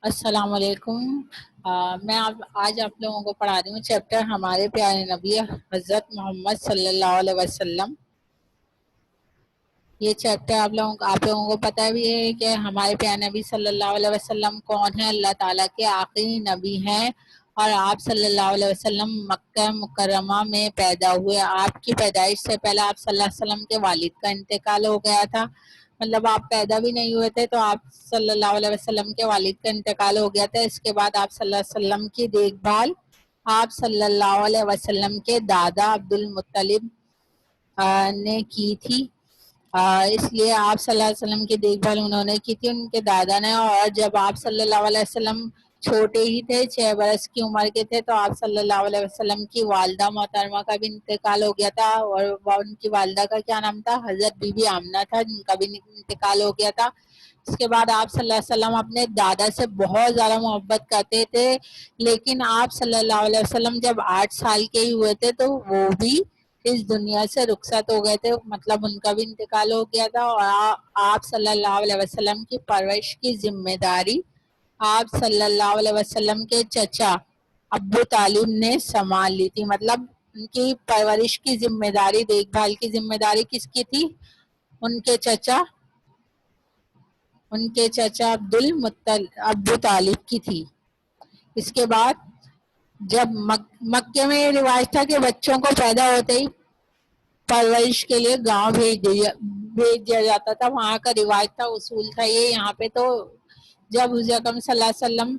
السلام علیکم۔ میں آج آپ لوگوں کو پڑھا رہی ہوں چیپٹر ہمارے پیارے نبی حضرت محمد صلی اللہ علیہ وسلم۔ یہ چیپٹر آپ لوگوں کو پتہ بھی ہے کہ ہمارے پیارے نبی صلی اللہ علیہ وسلم کون ہے۔ اللہ تعالیٰ کے آخری نبی ہیں اور آپ صلی اللہ علیہ وسلم مکہ مکرمہ میں پیدا ہوئے۔ آپ کی پیدائش سے پہلے آپ صلی اللہ علیہ وسلم کے والد کا انتقال ہو گیا تھا، مطلب آپ پیدا بھی نہیں ہوئے تھے تو آپ صلی اللہ علیہ وسلم کے والد کا انتقال ہو گیا تھا۔ اس کے بعد آپ صلی اللہ علیہ وسلم کی دیکھ بھال آپ صلی اللہ علیہ وسلم کے دادا عبد المطلب نے کی تھی، اس لیے آپ صلی اللہ علیہ وسلم کی دیکھ بھال انہوں نے کی تھی، ان کے دادا نے۔ اور جب آپ صلی اللہ علیہ وسلم چھوٹے ہی تھے، 6 برس کی عمر کے تھے، تو آپ صلی اللہ علیہ وسلم کی والدہ محترمہ کا بھی انتقال ہو گیا تھا، اور ان کی والدہ کا کیا نام تھا؟ حضرت بی بی آمنہ تھا، جن کا بھی انتقال ہو گیا تھا۔ اس کے بعد آپ صلی اللہ علیہ وسلم اپنے دادا سے بہت زیادہ محبت کرتے تھے، لیکن آپ صلی اللہ علیہ وسلم جب 8 سال کے ہی ہوئے تھے تو وہ بھی اس دنیا سے رخصت ہو گئے تھے، مطلب ان کا بھی انتقال ہو گیا تھا۔ اور آپ صلی اللہ علیہ وسلم کی پرورش کی ذمہ داری آپ صلی اللہ علیہ وسلم کے چچا ابو طالب نے سنبھال لی تھی، مطلب ان کی پرورش کی ذمہ داری، دیکھ بھال کی ذمہ داری کس کی تھی؟ ان کے چچا ابو طالب کی تھی۔ اس کے بعد جب مکے میں یہ رواج تھا کہ بچوں کو پیدا ہوتے ہی پرورش کے لیے گاؤں بھیج دیا جاتا تھا، وہاں کا رواج تھا، اصول تھا یہ۔ یہاں پہ تو جب حضور اکرم صلی اللہ علیہ وسلم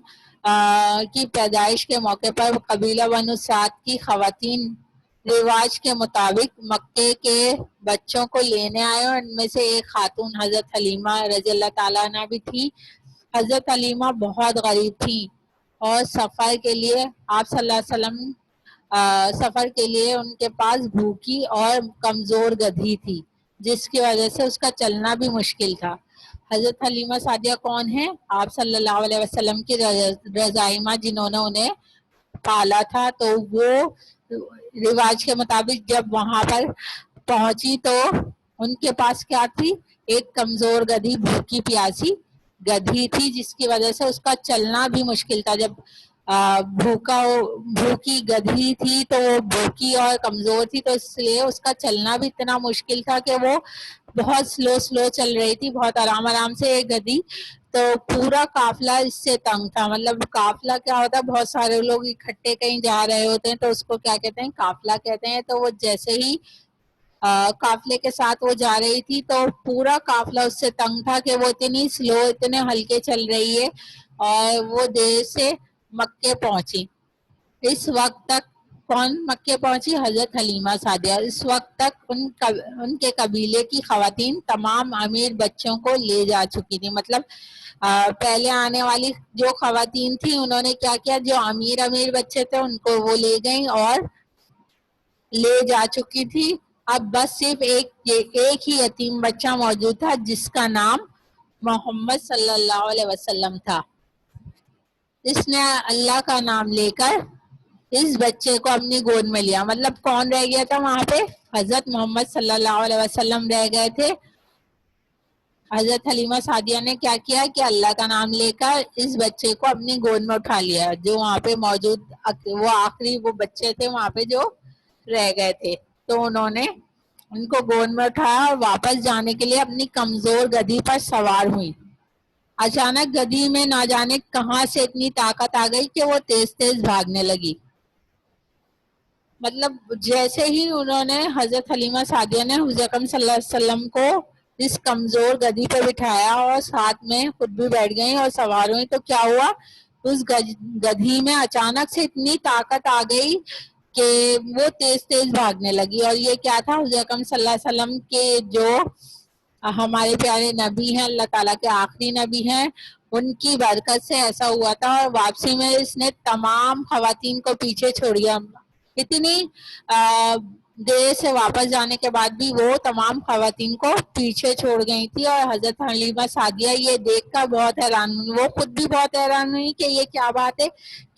کی پیدائش کے موقع پر قبیلہ بنو سعد کی خواتین رواج کے مطابق مکے کے بچوں کو لینے آئے، اور ان میں سے ایک خاتون حضرت حلیمہ رضی اللہ تعالیٰ عنہ بھی تھی۔ حضرت حلیمہ بہت غریب تھی اور سفر کے لیے آپ صلی اللہ علیہ وسلم سفر کے لیے ان کے پاس بھوکی اور کمزور گدھی تھی، جس کی وجہ سے اس کا چلنا بھی مشکل تھا۔ حضرت حلیمہ سعدیہ کون ہے؟ آپ صلی اللہ علیہ وسلم کی رضائمہ، جنہوں نے انہیں پالا تھا۔ تو وہ رواج کے مطابق جب وہاں پر پہنچی تو ان کے پاس کیا تھی؟ ایک کمزور گدھی، بھوکی پیاسی گدھی تھی، جس کی وجہ سے اس کا چلنا بھی مشکل تھا۔ جب بھوکی گدھی تھی تو وہ بھوکی اور کمزور تھی، تو اس لیے اس کا چلنا بھی اتنا مشکل تھا کہ وہ بہت سلو چل رہی تھی، بہت آرام سے ایک گدھی۔ تو پورا قافلہ اس سے تنگ تھا، مطلب قافلہ کیا ہوتا ہے، بہت سارے لوگ اکٹھے کہیں جا رہے ہوتے ہیں تو اس کو کیا کہتے ہیں؟ قافلہ کہتے ہیں۔ تو وہ جیسے ہی قافلے کے ساتھ وہ جا رہی تھی تو پورا قافلہ اس سے تنگ تھا کہ وہ اتنی سلو، اتنے ہلکے چل رہی ہے، اور وہ دیر سے مکے پہنچی۔ اس وقت تک کون مکے پہنچی؟ حضرت حلیمہ سعدیہ۔ اس وقت تک ان کے قبیلے کی خواتین تمام امیر بچوں کو لے جا چکی تھی، مطلب پہلے آنے والی جو خواتین تھی انہوں نے کیا کیا، جو امیر بچے تھے ان کو وہ لے گئیں اور لے جا چکی تھی۔ اب بس صرف ایک ہی یتیم بچہ موجود تھا، جس کا نام محمد صلی اللہ علیہ وسلم تھا۔ اس نے اللہ کا نام لے کر اس بچے کو اپنی گود میں لیا، مطلب کون رہ گیا تھا وہاں پہ؟ حضرت محمد صلی اللہ علیہ وسلم رہ گئے تھے۔ حضرت حلیمہ سعدیہ نے کیا کیا کہ اللہ کا نام لے کر اس بچے کو اپنی گود میں اٹھا لیا، جو وہاں پہ موجود وہ آخری وہ بچے تھے وہاں پہ جو رہ گئے تھے۔ تو انہوں نے ان کو گود میں اٹھایا اور واپس جانے کے لیے اپنی کمزور گدھی پر سوار ہوئی۔ اچانک گدھی میں نہ جانے کہاں سے اتنی طاقت آ گئی کہ وہ تیز بھاگنے لگی، مطلب جیسے ہی انہوں نے حضرت حلیمہ سعدیہ نے حضور اکرم صلی اللہ علیہ وسلم کو اس کمزور گدھی پہ بٹھایا اور ساتھ میں خود بھی بیٹھ گئیں اور سوار ہوئی، تو کیا ہوا؟ اس گدھی میں اچانک سے اتنی طاقت آ گئی کہ وہ تیز بھاگنے لگی۔ اور یہ کیا تھا؟ حضور اکرم صلی اللہ علیہ وسلم کے جو ہمارے پیارے نبی ہیں، اللہ تعالیٰ کے آخری نبی ہیں، ان کی برکت سے ایسا ہوا تھا۔ اور واپسی میں اس نے تمام خواتین کو پیچھے چھوڑ دیا، اتنی دیر سے واپس جانے کے بعد بھی وہ تمام خواتین کو پیچھے چھوڑ گئی تھی۔ اور حضرت حلیمہ سعدیہ یہ دیکھ کر بہت حیران ہوئی، وہ خود بھی بہت حیران ہوئی کہ یہ کیا بات ہے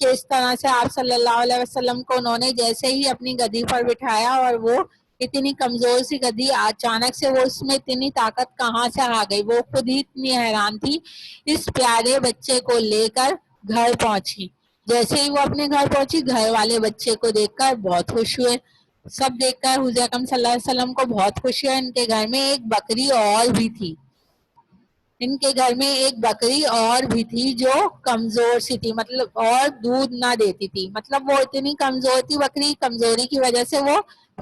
کہ اس طرح سے آپ صلی اللہ علیہ وسلم کو انہوں نے جیسے ہی اپنی گدھی پر بٹھایا اور وہ اتنی کمزور سی گدھی اچانک سے وہ اس میں اتنی طاقت کہاں سے آ گئی, وہ خود ہی اتنی حیران تھی. اس پیارے بچے کو لے کر گھر پہنچی. جیسے ہی وہ اپنے گھر پہنچی, گھر والے بچے کو دیکھ کر بہت خوش ہوئے. سب دیکھ کر حضور اکرم صلی اللہ علیہ وسلم کو بہت خوشی ہے. ان کے گھر میں ایک بکری اور بھی تھی, ان کے گھر میں ایک بکری اور بھی تھی جو کمزور سی تھی, مطلب اور دودھ نہ دیتی تھی. مطلب وہ اتنی کمزور تھی بکری, کمزوری کی وجہ سے وہ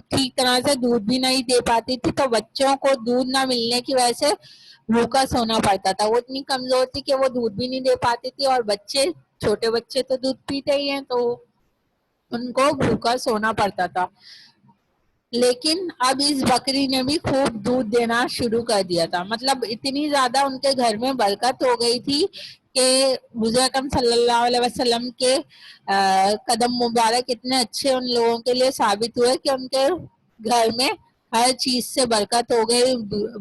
ٹھیک طرح سے دودھ بھی نہیں دے پاتی تھی, تو بچوں کو دودھ نہ ملنے کی وجہ سے بھوکا سونا پڑتا تھا. وہ اتنی کمزور تھی کہ وہ دودھ بھی نہیں دے پاتی تھی, اور بچے, چھوٹے بچے تو دودھ پیتے ہی ہیں, تو ان کو بھوکا سونا پڑتا تھا. لیکن اب اس بکری نے بھی خوب دودھ دینا شروع کر دیا تھا. مطلب اتنی زیادہ ان کے گھر میں برکت ہو گئی تھی کہ حضور اکرم صلی اللہ علیہ وسلم کے قدم مبارک اتنے اچھے ان لوگوں کے لیے ثابت ہوئے کہ ان کے گھر میں ہر چیز سے برکت ہو گئی.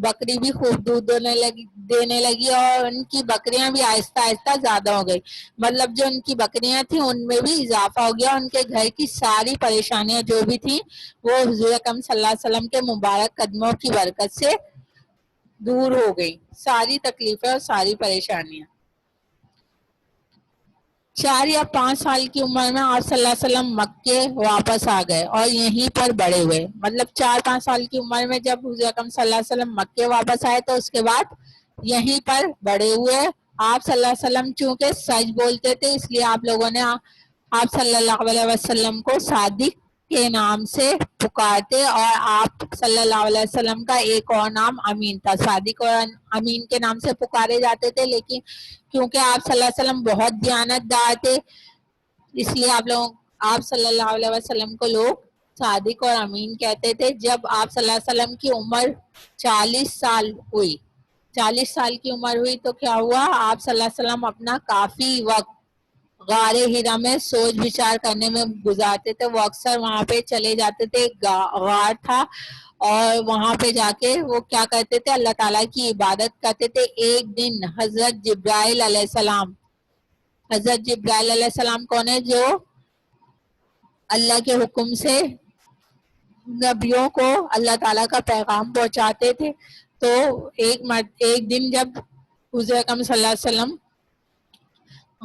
بکری بھی خوب دودھ دینے لگی, اور ان کی بکریاں بھی آہستہ آہستہ زیادہ ہو گئی. مطلب جو ان کی بکریاں تھیں ان میں بھی اضافہ ہو گیا. ان کے گھر کی ساری پریشانیاں جو بھی تھیں وہ حضور اکرم صلی اللہ علیہ وسلم کے مبارک قدموں کی برکت سے دور ہو گئی, ساری تکلیفیں اور ساری پریشانیاں. 4 یا 5 سال کی عمر میں آپ صلی اللہ علیہ وسلم مکے واپس آ گئے اور یہیں پر بڑے ہوئے. مطلب 4-5 سال کی عمر میں جب حضور اکرم صلی اللہ علیہ وسلم مکے واپس آئے تو اس کے بعد یہیں پر بڑے ہوئے. آپ صلی اللہ علیہ وسلم چونکہ سچ بولتے تھے, اس لیے آپ لوگوں نے آپ صلی اللہ علیہ وسلم کو صادق کے نام سے پکارتے, اور آپ صلی اللہ علیہ وسلم کا ایک اور نام امین تھا. صادق اور امین کے نام سے پکارے جاتے تھے, لیکن کیونکہ آپ صلی اللہ علیہ وسلم بہت دیانت دار تھے, اس لیے آپ صلی اللہ علیہ وسلم کو لوگ صادق اور امین کہتے تھے. جب آپ صلی اللہ علیہ وسلم کی عمر 40 سال ہوئی, 40 سال کی عمر ہوئی تو کیا ہوا, آپ صلی اللہ علیہ وسلم اپنا کافی وقت غار ہرا میں سوچ بچار کرنے میں گزارتے تھے. وہ اکثر وہاں پہ چلے جاتے تھے, غار تھا, اور وہاں پہ جا کے وہ کیا کرتے تھے, اللہ تعالیٰ کی عبادت کرتے تھے. ایک دن حضرت جبرائیل علیہ السلام, حضرت جبرائیل علیہ السلام کون ہے, جو اللہ کے حکم سے نبیوں کو اللہ تعالیٰ کا پیغام پہنچاتے تھے. تو ایک دن جب حضور اکرم صلی اللہ علیہ وسلم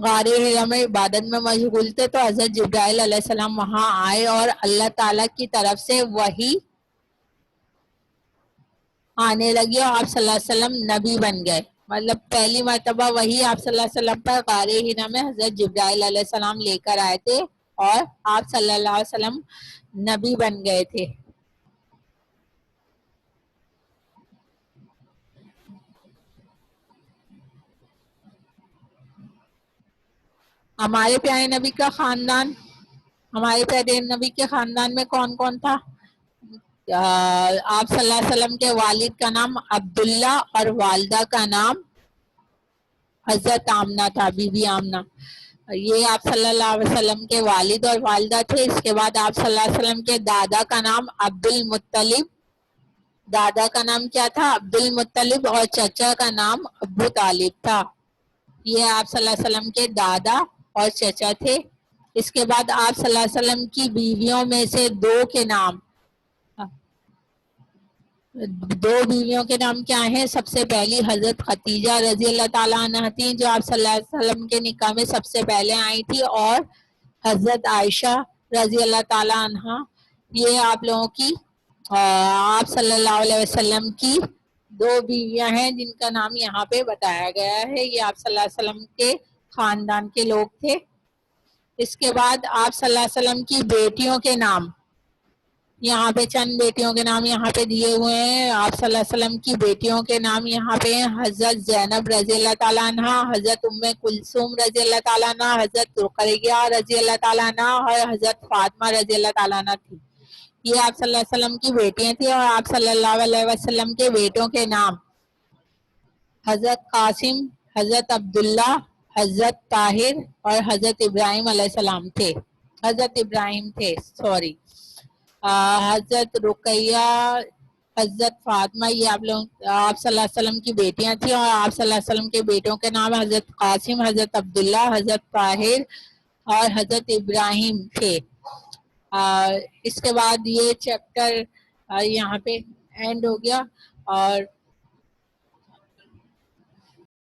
غار ہرا میں عبادت میں مشغول تھے تو حضرت جبرائیل علیہ السلام وہاں آئے, اور اللہ تعالیٰ کی طرف سے وحی آنے لگی اور آپ صلی اللہ علیہ وسلم نبی بن گئے. مطلب پہلی مرتبہ وہی آپ صلی اللہ علیہ وسلم پر غار ہرا میں حضرت جبرائیل علیہ السلام لے کر آئے تھے, اور آپ صلی اللہ علیہ وسلم نبی بن گئے تھے. ہمارے پیارے نبی کا خاندان, ہمارے پیارے نبی کے خاندان میں کون کون تھا؟ آپ صلی اللہ علیہ وسلم کے والد کا نام عبداللہ اور والدہ کا نام حضرت آمنہ تھا, بی بی آمنہ. یہ آپ صلی اللہ علیہ وسلم کے والد اور والدہ تھے. اس کے بعد آپ صلی اللہ علیہ وسلم کے دادا کا نام عبد المطلب, دادا کا نام کیا تھا, عبد المطلب, اور چچا کا نام ابو طالب تھا. یہ آپ صلی اللہ علیہ وسلم کے دادا اور چچا تھے. اس کے بعد آپ صلی اللہ علیہ وسلم کی بیویوں میں سے دو بیویوں کے نام کیا ہیں؟ سب سے پہلی حضرت خدیجہ رضی اللہ تعالیٰ عنہ تھیں, جو آپ صلی اللہ علیہ وسلم کے نکاح میں سب سے پہلے آئی تھی, اور حضرت عائشہ رضی اللہ تعالیٰ عنہ. یہ آپ لوگوں کی آپ صلی اللہ علیہ وسلم کی دو بیویاں ہیں جن کا نام یہاں پہ بتایا گیا ہے. یہ آپ صلی اللہ علیہ وسلم کے خاندان کے لوگ تھے. اس کے بعد آپ صلی اللہ علیہ وسلم کی بیٹیوں کے نام, یہاں پہ چند بیٹیوں کے نام یہاں پہ دیے ہوئے ہیں. آپ صلی اللہ علیہ وسلم کی بیٹیوں کے نام یہاں پہ ہیں, حضرت زینب رضی اللہ تعالیٰ عنہ, حضرت ام کلثوم رضی اللہ تعالیٰ عنہ, حضرت رقیہ رضی اللہ تعالیٰ عنہ, اور حضرت فاطمہ رضی اللہ تعالیٰ عنہ تھی. یہ آپ صلی اللہ علیہ وسلم کی بیٹیاں تھیں. اور آپ صلی اللہ علیہ وسلم کے بیٹوں کے نام حضرت قاسم, حضرت عبداللہ, حضرت طاہر اور حضرت ابراہیم علیہ السلام تھے. حضرت ابراہیم تھے, سوری. حضرت رقیہ, حضرت فاطمہ, یہ آپ صلی اللہ علیہ وسلم کی بیٹیاں تھیں. اور آپ صلی اللہ علیہ وسلم کے بیٹوں کے نام حضرت قاسم, حضرت عبداللہ, حضرت طاہر اور حضرت ابراہیم تھے. اس کے بعد یہ چیپٹر یہاں پہ اینڈ ہو گیا. اور